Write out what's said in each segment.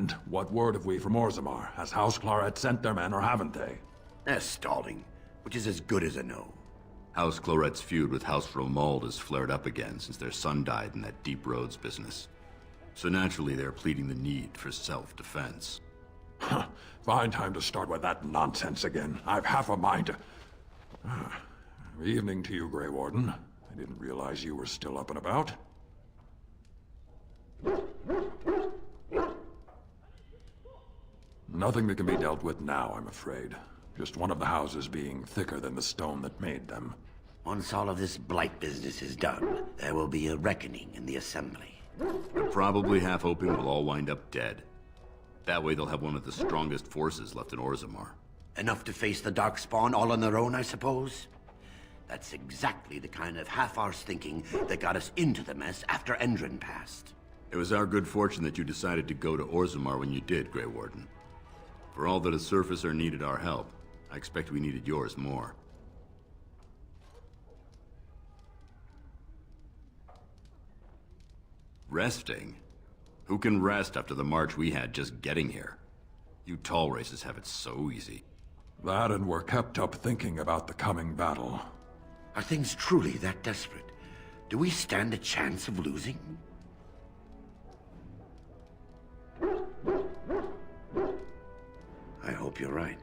And what word have we from Orzammar? Has House Claret sent their men or haven't they? They're stalling, which is as good as a no. House Claret's feud with House Romald has flared up again since their son died in that Deep Roads business. So naturally they're pleading the need for self-defense. Fine time to start with that nonsense again. I've half a mind to... Evening to you, Grey Warden. I didn't realize you were still up and about. Nothing that can be dealt with now, I'm afraid. Just one of the houses being thicker than the stone that made them. Once all of this blight business is done, there will be a reckoning in the Assembly. The probably half-open will all wind up dead. That way they'll have one of the strongest forces left in Orzammar. Enough to face the Darkspawn all on their own, I suppose? That's exactly the kind of half-arsed thinking that got us into the mess after Endron passed. It was our good fortune that you decided to go to Orzammar when you did, Grey Warden. For all that a surfacer needed our help, I expect we needed yours more. Resting? Who can rest after the march we had just getting here? You tall races have it so easy. That and we're kept up thinking about the coming battle. Are things truly that desperate? Do we stand a chance of losing? I hope you're right.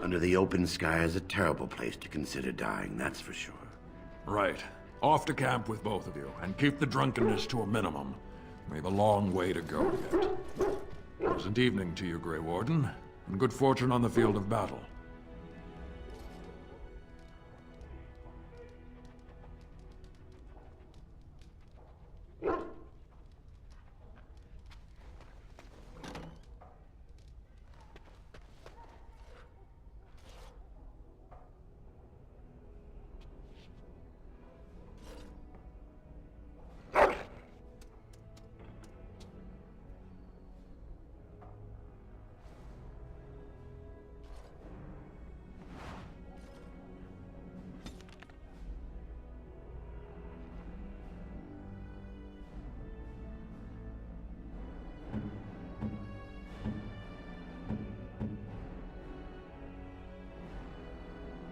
Under the open sky is a terrible place to consider dying, that's for sure. Right. Off to camp with both of you, and keep the drunkenness to a minimum. We have a long way to go yet. Pleasant evening to you, Grey Warden, and good fortune on the field of battle.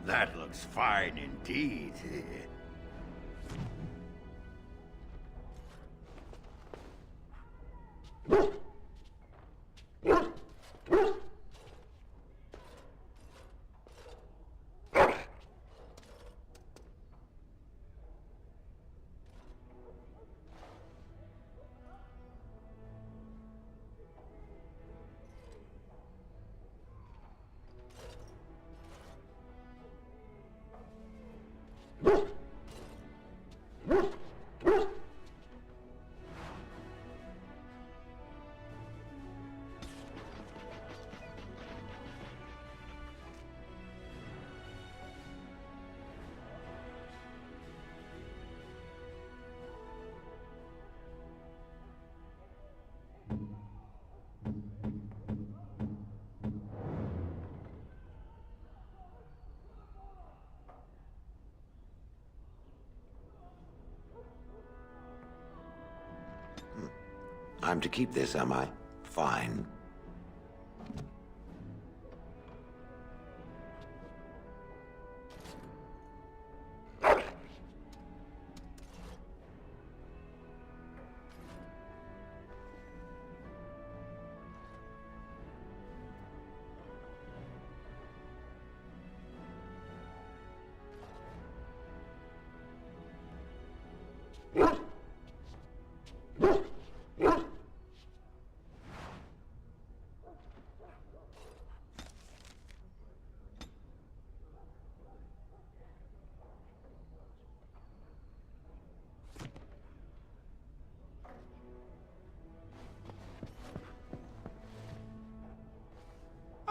That looks fine indeed. I'm to keep this, am I? Fine.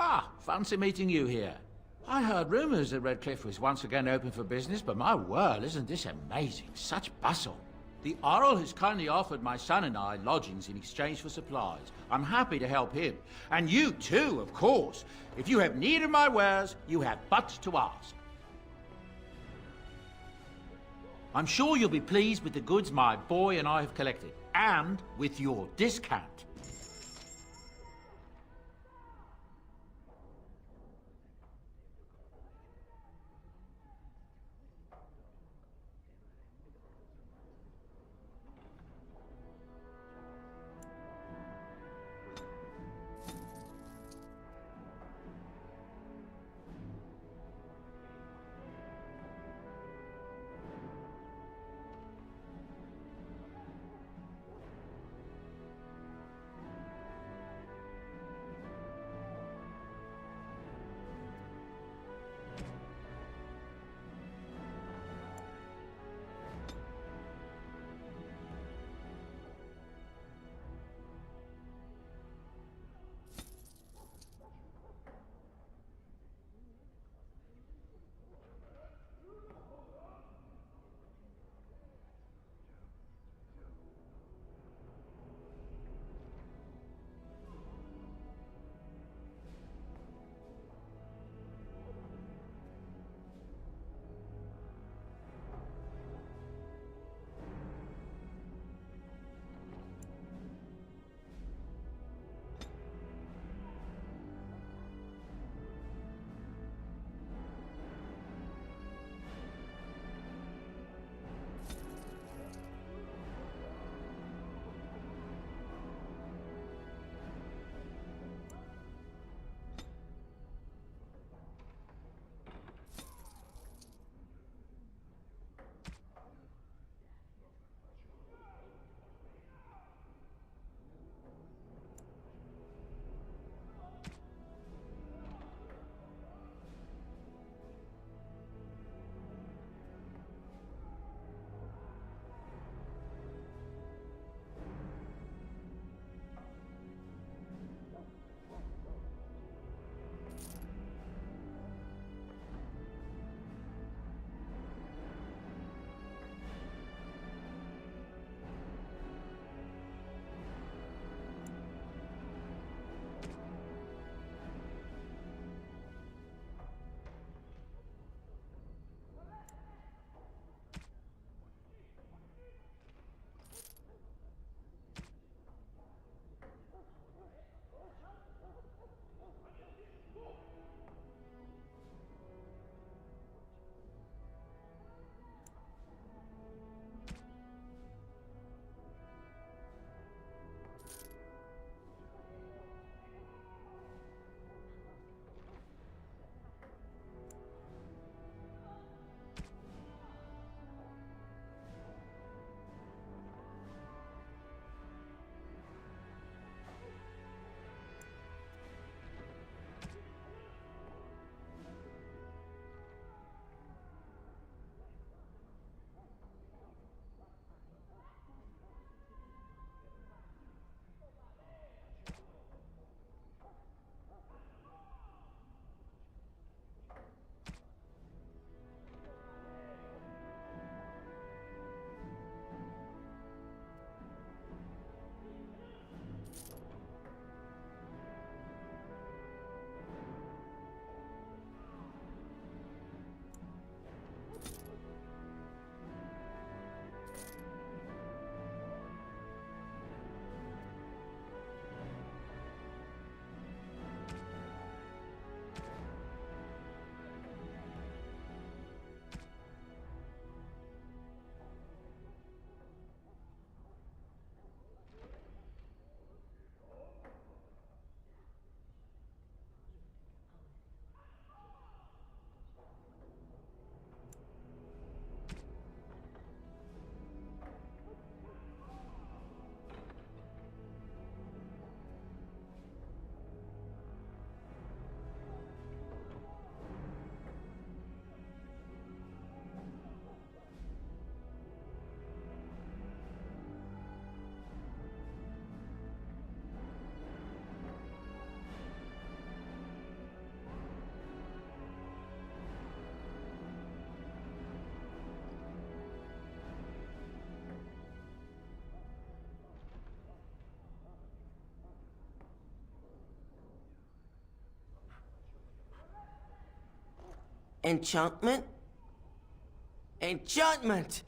Ah, fancy meeting you here. I heard rumors that Redcliffe was once again open for business, but my word, isn't this amazing? Such bustle. The Earl has kindly offered my son and I lodgings in exchange for supplies. I'm happy to help him. And you too, of course. If you have need of my wares, you have but to ask. I'm sure you'll be pleased with the goods my boy and I have collected, and with your discount. Enchantment? Enchantment!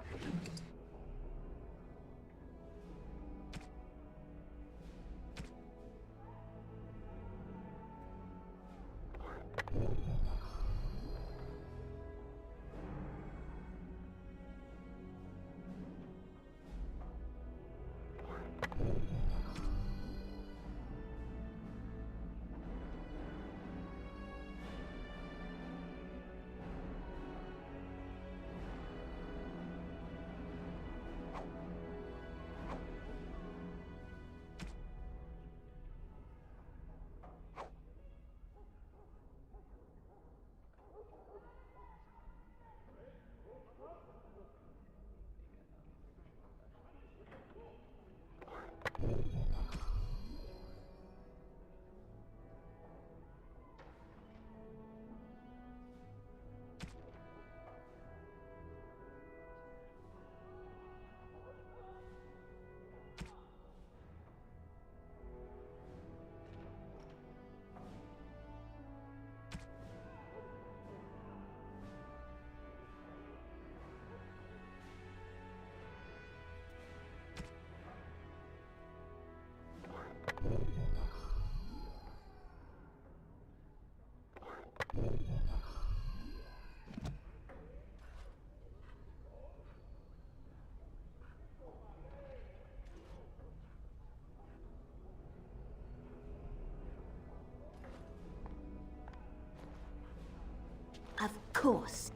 Of course.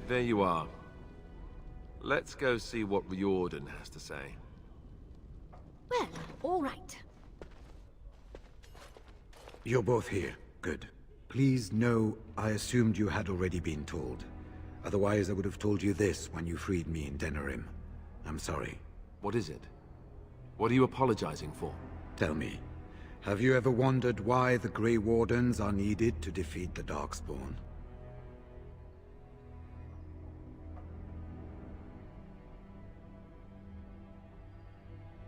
There you are. Let's go see what Riordan has to say. Well, all right. You're both here. Good. Please know I assumed you had already been told. Otherwise, I would have told you this when you freed me in Denerim. I'm sorry. What is it? What are you apologizing for? Tell me, have you ever wondered why the Grey Wardens are needed to defeat the Darkspawn?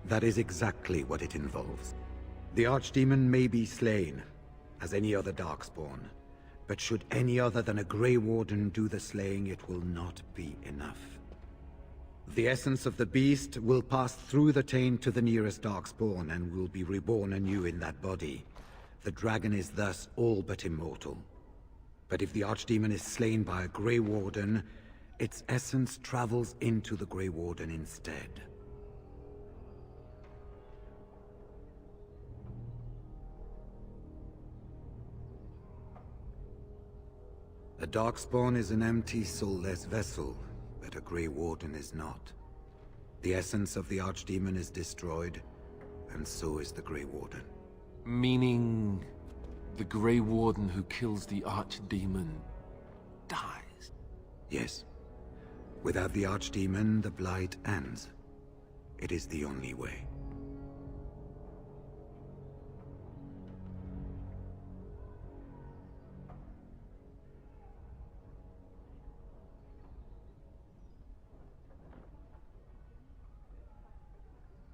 That is exactly what it involves. The Archdemon may be slain, as any other Darkspawn, but should any other than a Grey Warden do the slaying, it will not be enough. The essence of the beast will pass through the taint to the nearest Darkspawn and will be reborn anew in that body. The dragon is thus all but immortal. But if the Archdemon is slain by a Grey Warden, its essence travels into the Grey Warden instead. A Darkspawn is an empty, soulless vessel, but a Grey Warden is not. The essence of the Archdemon is destroyed, and so is the Grey Warden. Meaning... the Grey Warden who kills the Archdemon... dies? Yes. Without the Archdemon, the Blight ends. It is the only way.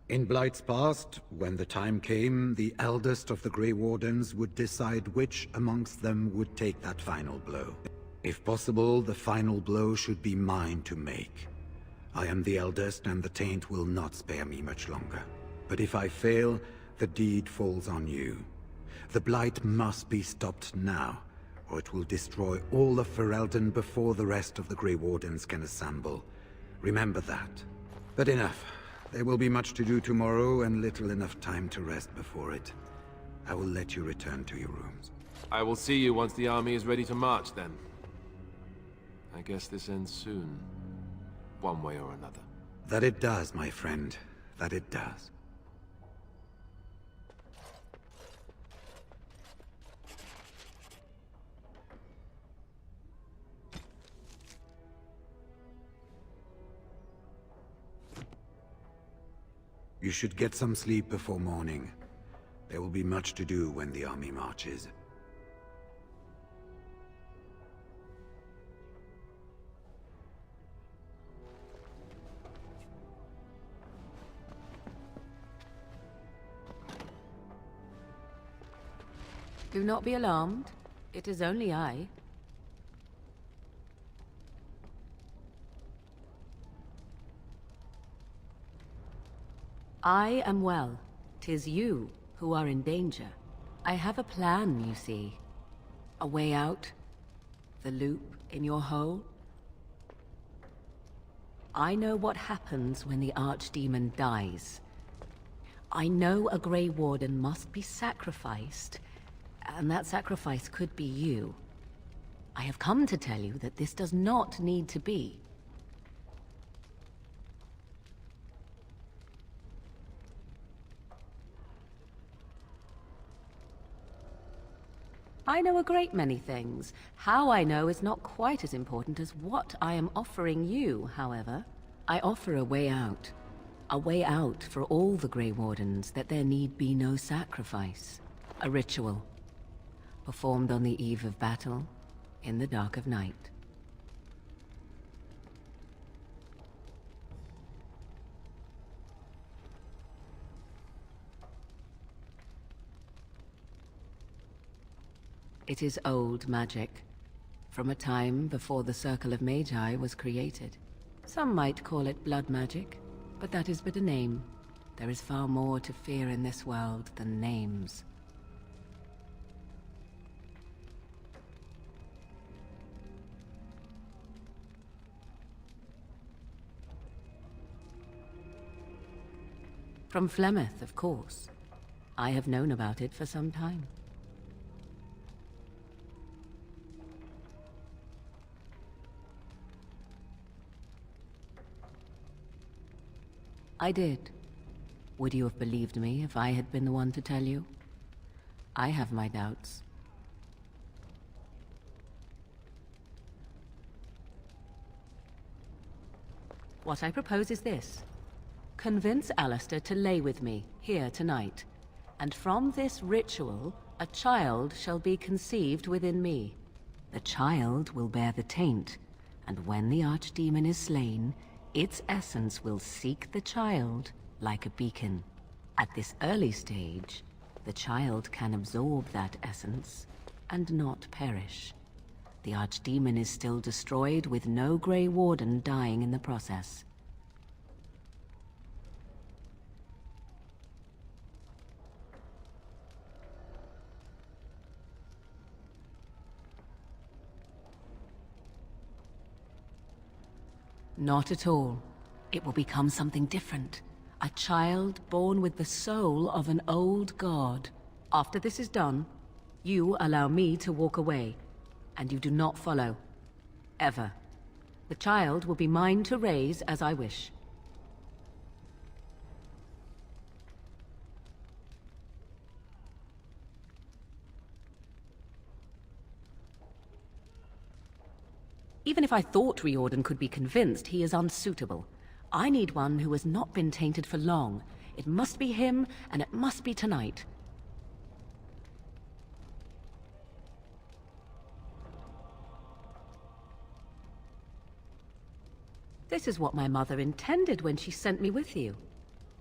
In Blight's past, when the time came, the eldest of the Grey Wardens would decide which amongst them would take that final blow. If possible, the final blow should be mine to make. I am the eldest, and the taint will not spare me much longer. But if I fail, the deed falls on you. The Blight must be stopped now, or it will destroy all of Ferelden before the rest of the Grey Wardens can assemble. Remember that. But enough. There will be much to do tomorrow, and little enough time to rest before it. I will let you return to your rooms. I will see you once the army is ready to march, then. I guess this ends soon. One way or another. That it does, my friend. That it does. You should get some sleep before morning. There will be much to do when the army marches. Do not be alarmed. It is only I. I am well. 'Tis you who are in danger. I have a plan, you see. A way out. The loop in your hole. I know what happens when the Archdemon dies. I know a Grey Warden must be sacrificed, and that sacrifice could be you. I have come to tell you that this does not need to be. I know a great many things. How I know is not quite as important as what I am offering you, however. I offer a way out. A way out for all the Grey Wardens, that there need be no sacrifice. A ritual. Performed on the eve of battle, in the dark of night. It is old magic, from a time before the Circle of Magi was created. Some might call it blood magic, but that is but a name. There is far more to fear in this world than names. From Flemeth, of course. I have known about it for some time. I did. Would you have believed me if I had been the one to tell you? I have my doubts. What I propose is this. Convince Alistair to lay with me, here tonight. And from this ritual, a child shall be conceived within me. The child will bear the taint, and when the Archdemon is slain, its essence will seek the child like a beacon. At this early stage, the child can absorb that essence and not perish. The Archdemon is still destroyed with no Grey Warden dying in the process. Not at all. It will become something different. A child born with the soul of an old god. After this is done, you allow me to walk away, and you do not follow. Ever. The child will be mine to raise as I wish. Even if I thought Riordan could be convinced, he is unsuitable. I need one who has not been tainted for long. It must be him, and it must be tonight. This is what my mother intended when she sent me with you.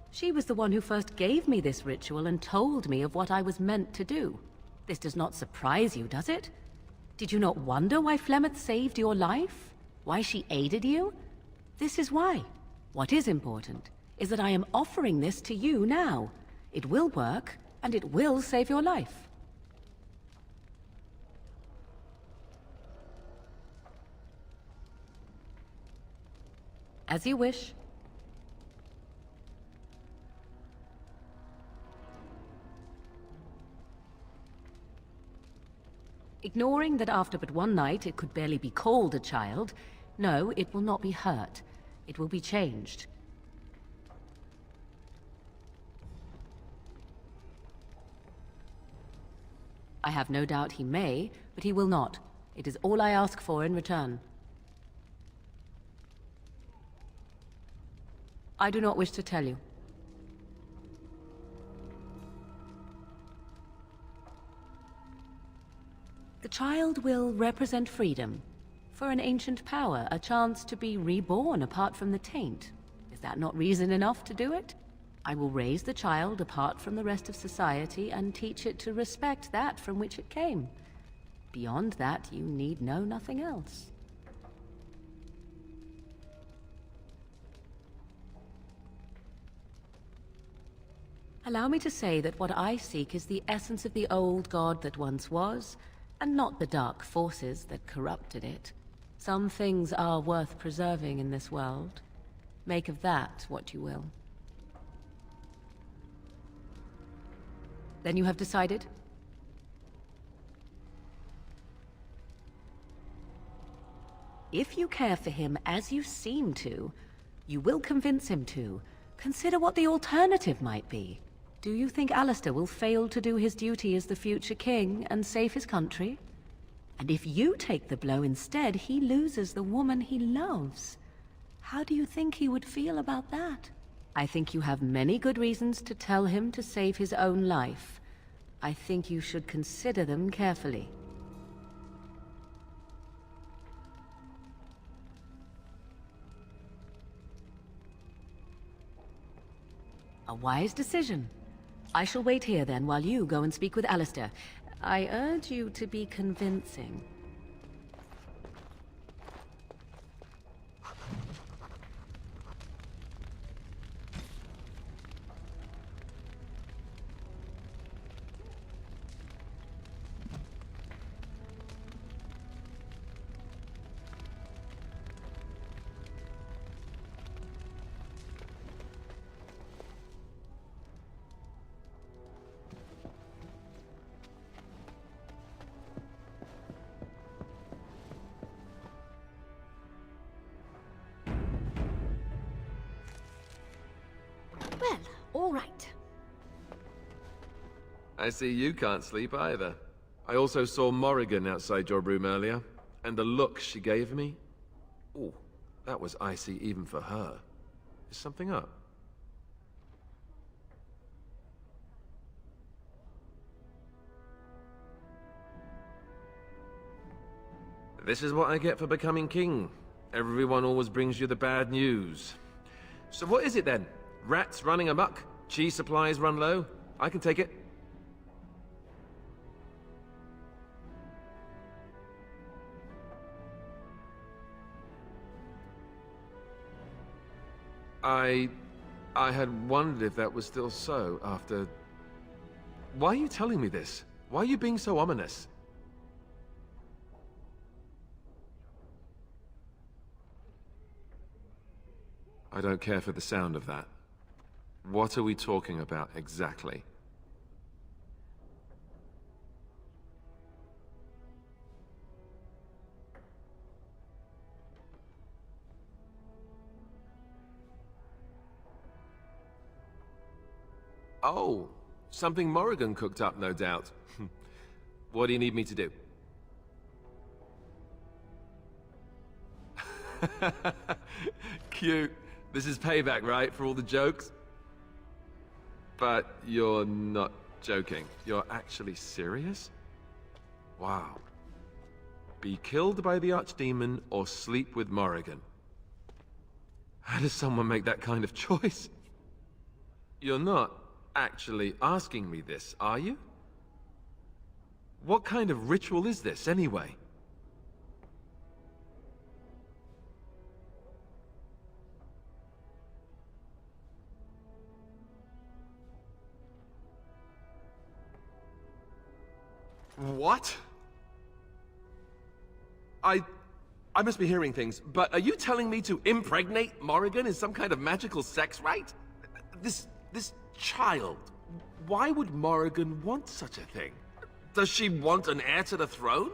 She was the one who first gave me this ritual and told me of what I was meant to do. This does not surprise you, does it? Did you not wonder why Flemeth saved your life? Why she aided you? This is why. What is important is that I am offering this to you now. It will work, and it will save your life. As you wish. Ignoring that after but one night it could barely be called a child, no, it will not be hurt. It will be changed. I have no doubt he may, but he will not. It is all I ask for in return. I do not wish to tell you. child will represent freedom. For an ancient power, a chance to be reborn apart from the taint. Is that not reason enough to do it? I will raise the child apart from the rest of society and teach it to respect that from which it came. Beyond that, you need know nothing else. Allow me to say that what I seek is the essence of the old god that once was, and not the dark forces that corrupted it. Some things are worth preserving in this world. Make of that what you will. Then you have decided? If you care for him as you seem to, you will convince him to. Consider what the alternative might be. Do you think Alistair will fail to do his duty as the future king and save his country? And if you take the blow instead, he loses the woman he loves. How do you think he would feel about that? I think you have many good reasons to tell him to save his own life. I think you should consider them carefully. A wise decision. I shall wait here then while you go and speak with Alistair. I urge you to be convincing. Well, all right. I see you can't sleep either. I also saw Morrigan outside your room earlier, and the look she gave me... Ooh, that was icy even for her. Is something up? This is what I get for becoming king. Everyone always brings you the bad news. So what is it then? Rats running amok? Cheese supplies run low? I can take it. I had wondered if that was still so after... Why are you telling me this? Why are you being so ominous? I don't care for the sound of that. What are we talking about exactly? Oh, something Morrigan cooked up, no doubt. What do you need me to do? Cute. This is payback, right, for all the jokes? But you're not joking. You're actually serious? Wow. Be killed by the Archdemon or sleep with Morrigan. How does someone make that kind of choice? You're not actually asking me this, are you? What kind of ritual is this, anyway? What? I must be hearing things, but are you telling me to impregnate Morrigan in some kind of magical sex rite? This child, why would Morrigan want such a thing? Does she want an heir to the throne?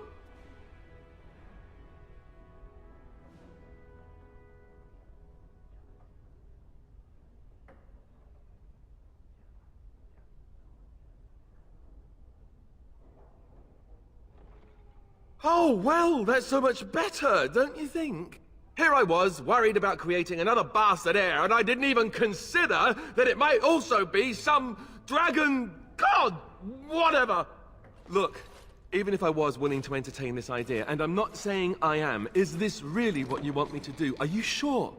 Oh, well, that's so much better, don't you think? Here I was, worried about creating another bastard heir, and I didn't even consider that it might also be some dragon god, whatever. Look, Even if I was willing to entertain this idea, and I'm not saying I am, is this really what you want me to do? Are you sure?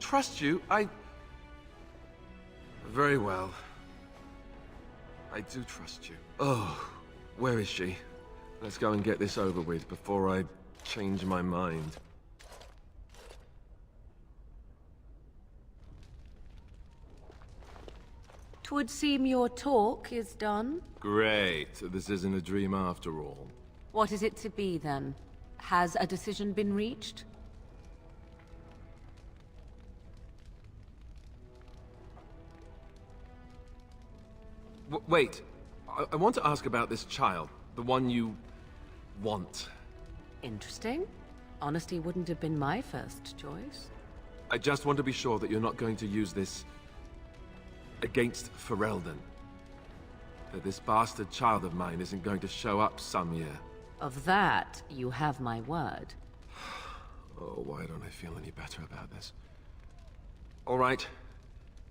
Trust you? Very well. I do trust you. Oh, where is she? Let's go and get this over with before I change my mind. 'Twould seem your talk is done. Great. This isn't a dream after all. What is it to be, then? Has a decision been reached? Wait. I want to ask about this child. The one you want. Interesting. Honesty wouldn't have been my first choice. I just want to be sure that you're not going to use this against Ferelden. That this bastard child of mine isn't going to show up some year. Of that, you have my word. Oh, why don't I feel any better about this? All right.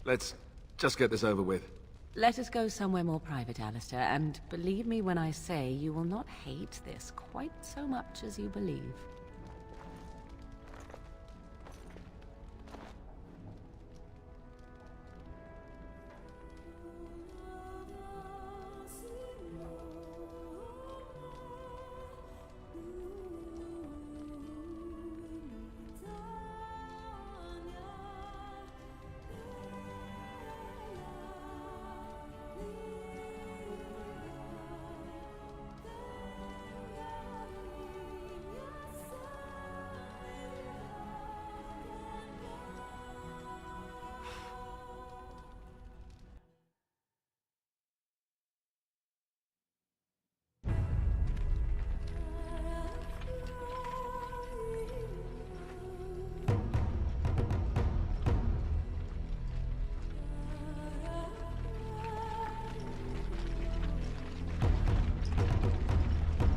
Let's just get this over with. Let us go somewhere more private, Alistair, and believe me when I say you will not hate this quite so much as you believe.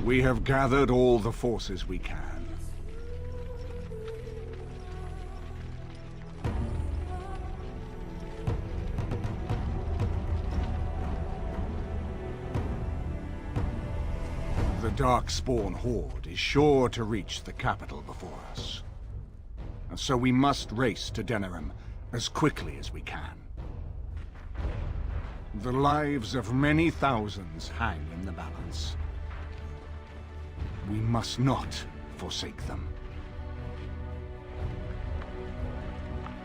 We have gathered all the forces we can. The Darkspawn Horde is sure to reach the capital before us. And so we must race to Denerim as quickly as we can. The lives of many thousands hang in the balance. We must not forsake them.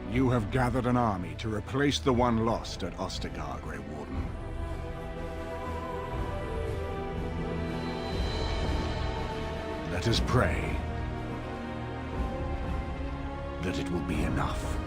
You have gathered an army to replace the one lost at Ostagar, Grey Warden. Let us pray that it will be enough.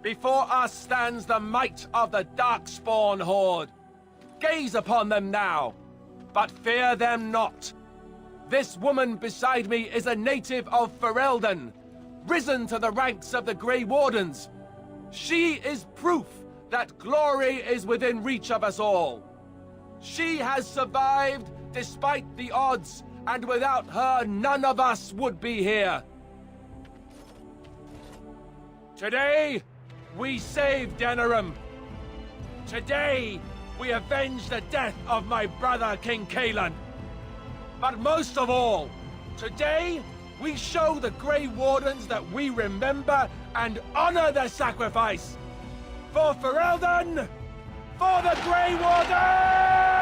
Before us stands the might of the Darkspawn Horde. Gaze upon them now, but fear them not. This woman beside me is a native of Ferelden, risen to the ranks of the Grey Wardens. She is proof that glory is within reach of us all. She has survived despite the odds, and without her, none of us would be here. Today, we save Denerim. Today, we avenge the death of my brother, King Kaelan. But most of all, today, we show the Grey Wardens that we remember and honor their sacrifice. For Ferelden, for the Grey Wardens!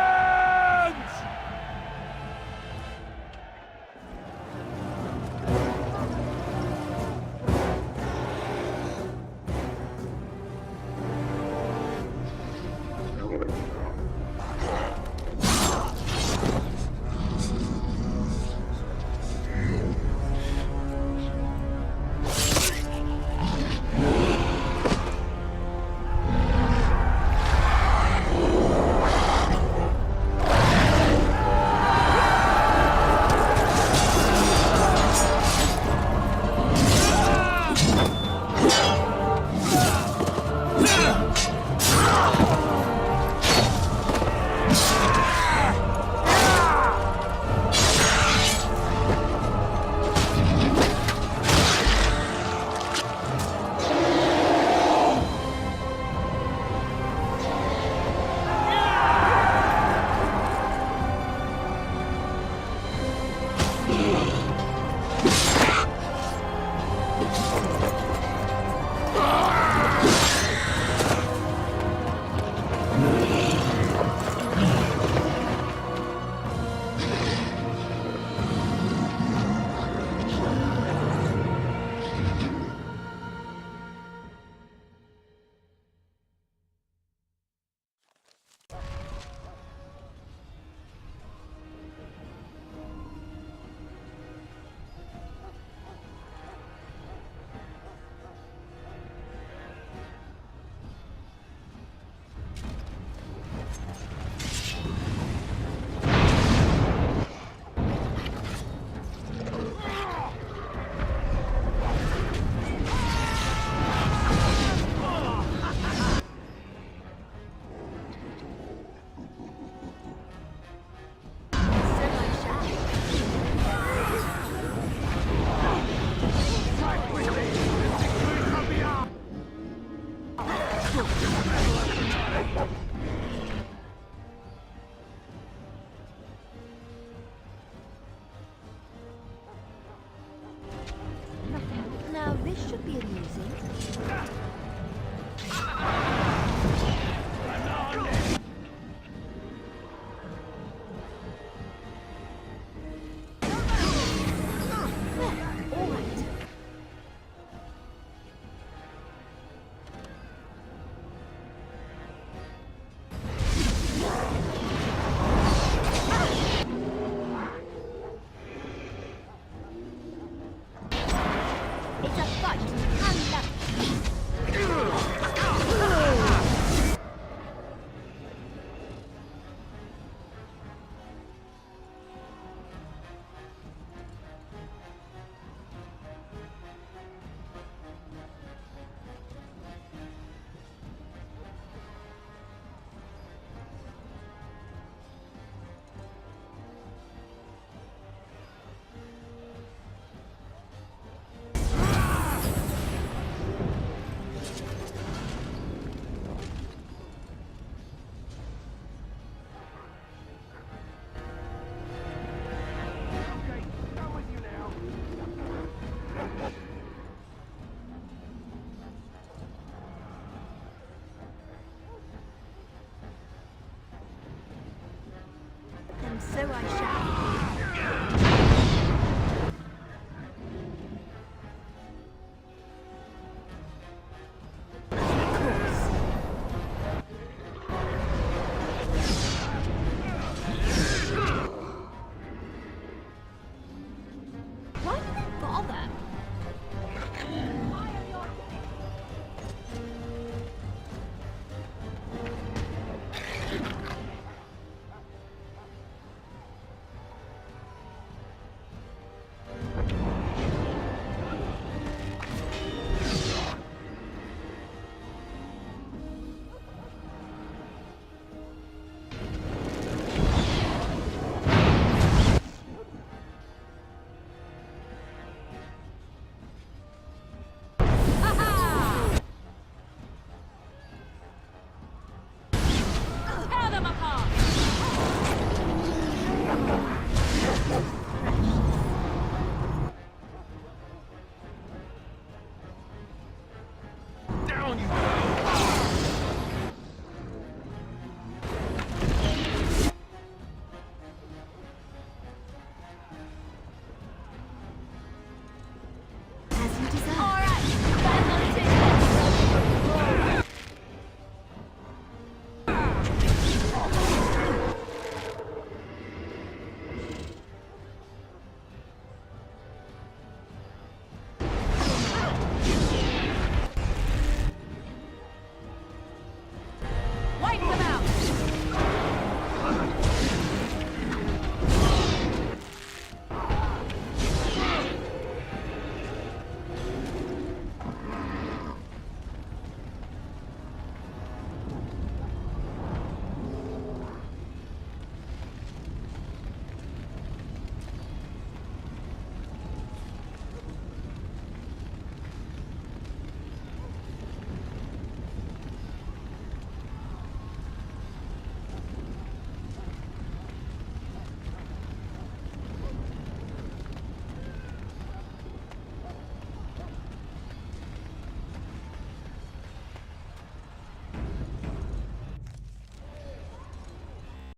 So I shall.